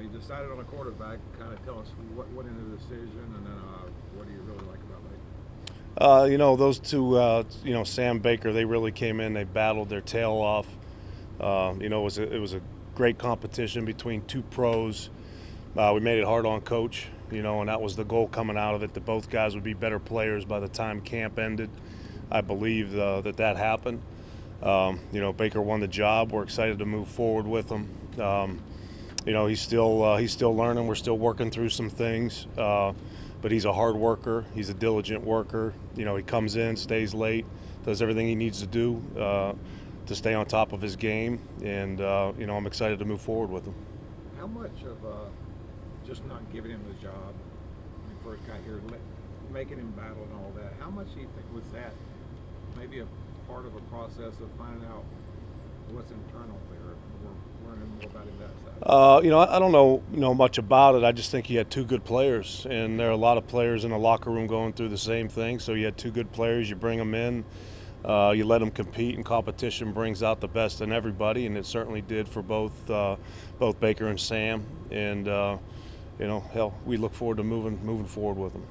he decided on a quarterback. Kind of tell us what went into the decision, and then what do you really like about Baker? Those two, Sam Baker, they really came in. They battled their tail off. It was a great competition between two pros. We made it hard on coach, and that was the goal coming out of it, that both guys would be better players by the time camp ended. I believe that happened. Baker won the job. We're excited to move forward with him. He's still learning. We're still working through some things, but he's a hard worker. He's a diligent worker. He comes in, stays late, does everything he needs to do to stay on top of his game, and I'm excited to move forward with him. How much of just not giving him the job when he first got here, making him battle and all that? How much do you think was that maybe a part of a process of finding out what's internal there, or learning more about him that side? I don't know much about it. I just think he had two good players, and there are a lot of players in the locker room going through the same thing. So you had two good players. You bring them in, you let them compete, and competition brings out the best in everybody, and it certainly did for both Baker and Sam. And we look forward to moving forward with them.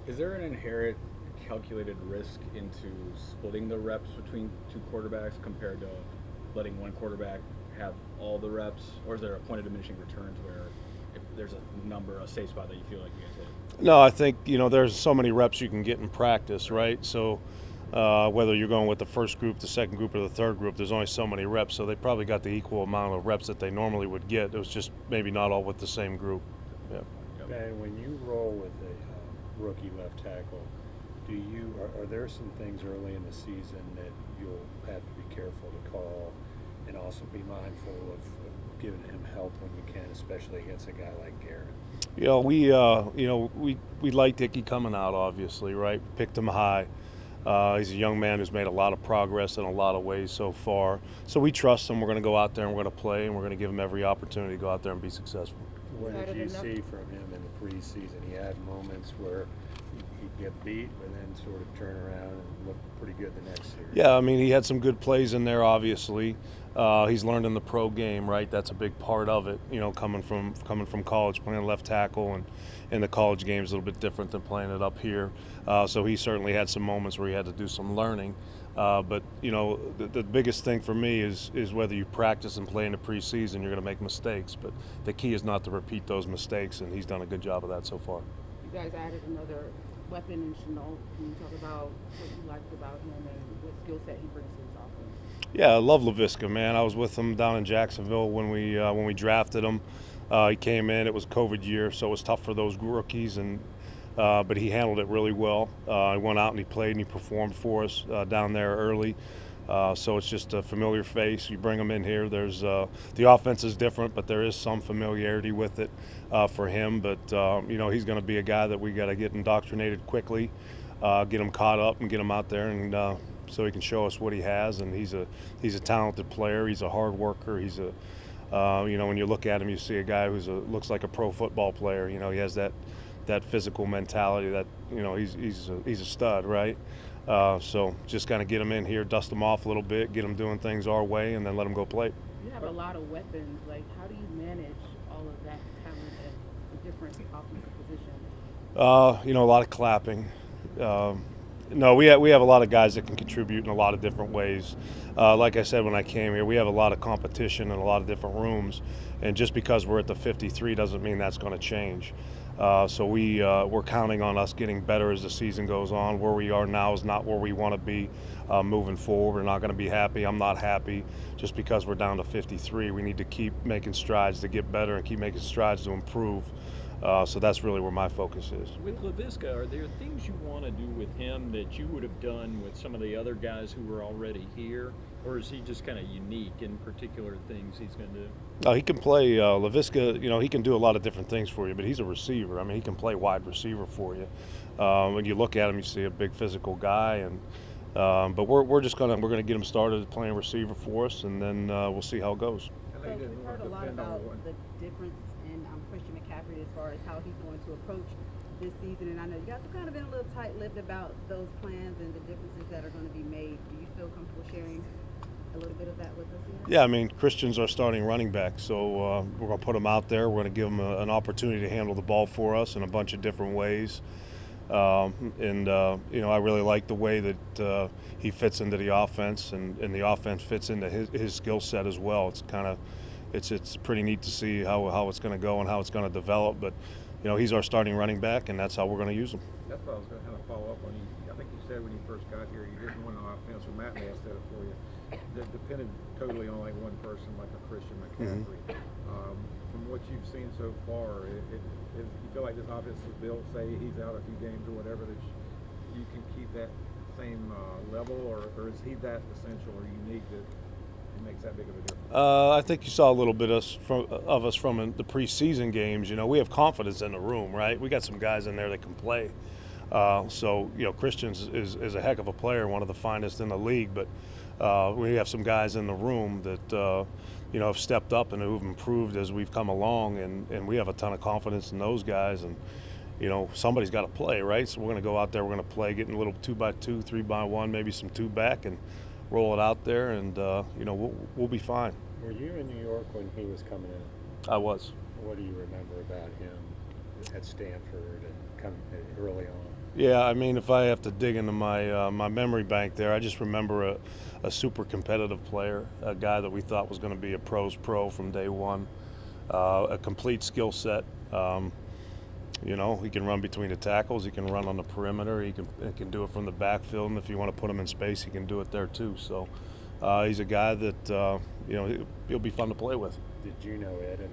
Is there an inherent calculated risk into splitting the reps between two quarterbacks compared to letting one quarterback have all the reps, or is there a point of diminishing returns where if there's a safe spot that you feel like you guys hit? No, I think there's so many reps you can get in practice, right? So whether you're going with the first group, the second group, or the third group, there's only so many reps. So they probably got the equal amount of reps that they normally would get. It was just maybe not all with the same group. Yeah. And when you roll with a rookie left tackle, are there some things early in the season that you'll have to be careful to call, and also be mindful of giving him help when you can, especially against a guy like Garrett? We liked Icky coming out, obviously, right? Picked him high. He's a young man who's made a lot of progress in a lot of ways so far. So we trust him. We're going to go out there and we're going to play, and we're going to give him every opportunity to go out there and be successful. What did you see from him in the preseason? He had moments where he'd get beat, but then sort of turn around and look pretty good the next series. Yeah, I mean, he had some good plays in there, obviously. He's learned in the pro game, right? That's a big part of it, coming from college, playing left tackle, and in the college game is a little bit different than playing it up here. So he certainly had some moments where he had to do some learning. But the biggest thing for me is whether you practice and play in the preseason, you're going to make mistakes. But the key is not to repeat those mistakes, and he's done a good job of that so far. You guys added another weapon in Chenault. Can you talk about what you liked about him and what skill set he brings to this offense? Yeah, I love LaVisca, man. I was with him down in Jacksonville when we drafted him. He came in. It was COVID year, so it was tough for those rookies, but he handled it really well. He went out and he played and he performed for us down there early. So it's just a familiar face. You bring him in here. There's the offense is different, but there is some familiarity with it for him. But he's going to be a guy that we got to get indoctrinated quickly, get him caught up, and get him out there, and so he can show us what he has. And he's a talented player. He's a hard worker. He's a when you look at him, you see a guy looks like a pro football player. He has that physical mentality. That he's a stud, right? So just kind of get him in here, dust him off a little bit, get him doing things our way, and then let him go play. You have a lot of weapons. Like, how do you manage all of that talent at the different offensive positions? A lot of clapping. No, we have a lot of guys that can contribute in a lot of different ways. Like I said when I came here, we have a lot of competition in a lot of different rooms, and just because we're at the 53 doesn't mean that's going to change. So we're counting on us getting better as the season goes on. Where we are now is not where we want to be moving forward. We're not going to be happy. I'm not happy just because we're down to 53. We need to keep making strides to get better and keep making strides to improve. So that's really where my focus is. With LaVisca, are there things you want to do with him that you would have done with some of the other guys who were already here? Or is he just kind of unique in particular things he's going to do? He can play LaVisca. He can do a lot of different things for you, but he's a receiver. I mean, he can play wide receiver for you. When you look at him, you see a big physical guy, and but we're gonna get him started playing receiver for us, and then we'll see how it goes. So we've heard a lot about the difference in Christian McCaffrey as far as how he's going to approach this season, and I know you guys have kind of been a little tight-lipped about those plans and the differences that are going to be made. Do you feel comfortable sharing a little bit of that with us here? Yeah, I mean, Christian's our starting running back, so we're going to put him out there. We're going to give him an opportunity to handle the ball for us in a bunch of different ways. I really like the way that he fits into the offense, and the offense fits into his skill set as well. It's pretty neat to see how it's going to go and how it's going to develop. But he's our starting running back, and that's how we're going to use him. That's what I was going to kind of follow up on. I think you said when you first got here you didn't want an offense, or Matt may have said it for you, that depended totally on like one person, like a Christian McAdoo. From what you've seen so far, you feel like this offense is built, say he's out a few games or whatever, that you can keep that same level, or is he that essential or unique that it makes that big of a difference? I think you saw a little bit of us from the preseason games. We have confidence in the room, right? We got some guys in there that can play. Christian is a heck of a player, one of the finest in the league, but we have some guys in the room that have stepped up and who've improved as we've come along, and we have a ton of confidence in those guys. And somebody's got to play, right? So we're going to go out there, we're going to play, getting a little 2x2, 3x1, maybe some 2-back, and roll it out there, and we'll be fine. Were you in New York when he was coming in? I was. What do you remember about him at Stanford and coming early on? Yeah, I mean, if I have to dig into my memory bank there, I just remember a super competitive player, a guy that we thought was going to be a pro's pro from day one, a complete skill set. He can run between the tackles, he can run on the perimeter, he can do it from the backfield, and if you want to put him in space, he can do it there too. So he's a guy that he'll be fun to play with. Did you know Ed at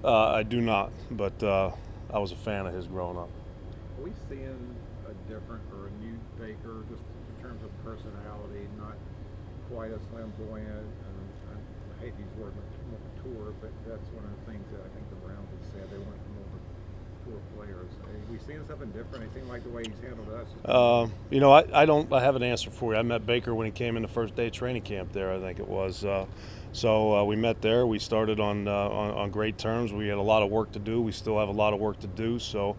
all? I do not, but I was a fan of his growing up. Are we seeing a different or a new Baker, just in terms of personality, not quite as flamboyant? I hate these words, more mature, but that's one of the things that I think the Browns have said. They want more mature players. Are we seeing something different? It seemed like the way he's handled us. I have an answer for you. I met Baker when he came in the first day of training camp there, I think it was. So we met there. We started on great terms. We had a lot of work to do. We still have a lot of work to do. So,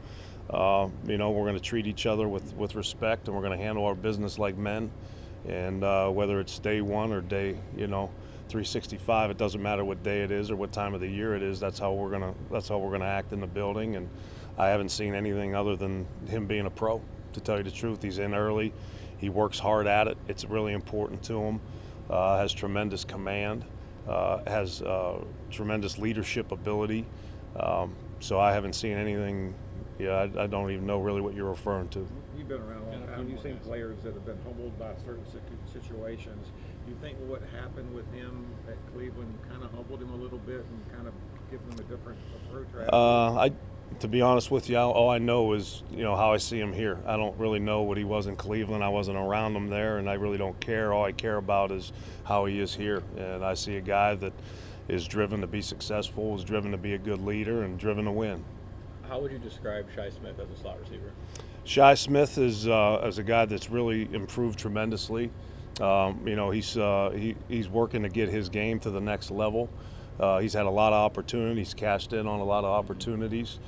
we're going to treat each other with respect, and we're going to handle our business like men. And whether it's day one or day, 365, it doesn't matter what day it is or what time of the year it is. That's how we're gonna act in the building. And I haven't seen anything other than him being a pro. To tell you the truth, he's in early. He works hard at it. It's really important to him. Has tremendous command. Has tremendous leadership ability. So I haven't seen anything. Yeah, I don't even know really what you're referring to. You've been around a long time. You've seen players that have been humbled by certain situations. Do you think what happened with him at Cleveland kind of humbled him a little bit and kind of given him a different approach? To be honest with you, all I know is how I see him here. I don't really know what he was in Cleveland. I wasn't around him there, and I really don't care. All I care about is how he is here. And I see a guy that is driven to be successful, is driven to be a good leader, and driven to win. How would you describe Shi Smith as a slot receiver? Shi Smith is a guy that's really improved tremendously. He's working to get his game to the next level. He's had a lot of opportunities, cashed in on a lot of opportunities.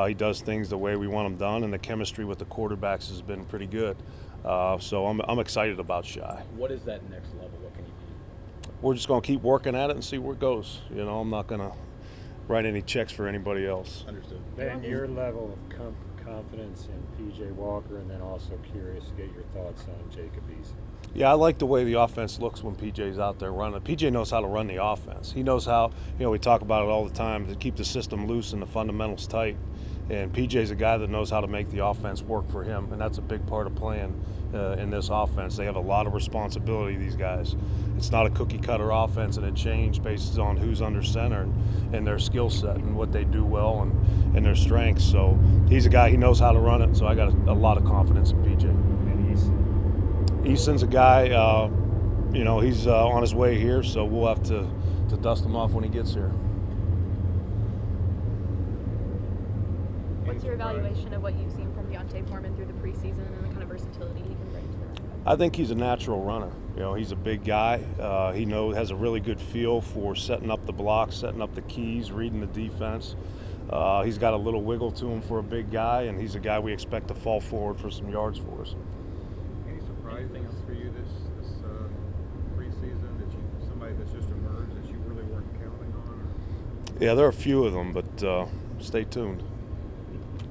He does things the way we want them done, and the chemistry with the quarterbacks has been pretty good. So I'm excited about Shi. What is that next level? What can he be? We're just going to keep working at it and see where it goes. I'm not going to write any checks for anybody else. Understood. And your level of confidence in P.J. Walker, and then also curious to get your thoughts on Jacob Eason. Yeah, I like the way the offense looks when PJ's out there running. PJ knows how to run the offense. He knows how, we talk about it all the time, to keep the system loose and the fundamentals tight. And PJ's a guy that knows how to make the offense work for him, and that's a big part of playing in this offense. They have a lot of responsibility, these guys. It's not a cookie-cutter offense, and it changed based on who's under center and their skill set and what they do well and their strengths. So he's a guy, he knows how to run it, so I got a lot of confidence in PJ. And Easton's a guy, he's on his way here, so we'll have to dust him off when he gets here. What's your evaluation of what you've seen from Deontay Foreman through the preseason and the kind of versatility he can bring to the run? I think he's a natural runner. He's a big guy. He has a really good feel for setting up the blocks, setting up the keys, reading the defense. He's got a little wiggle to him for a big guy, and he's a guy we expect to fall forward for some yards for us. Any surprises for you this preseason? Yeah, there are a few of them, but stay tuned.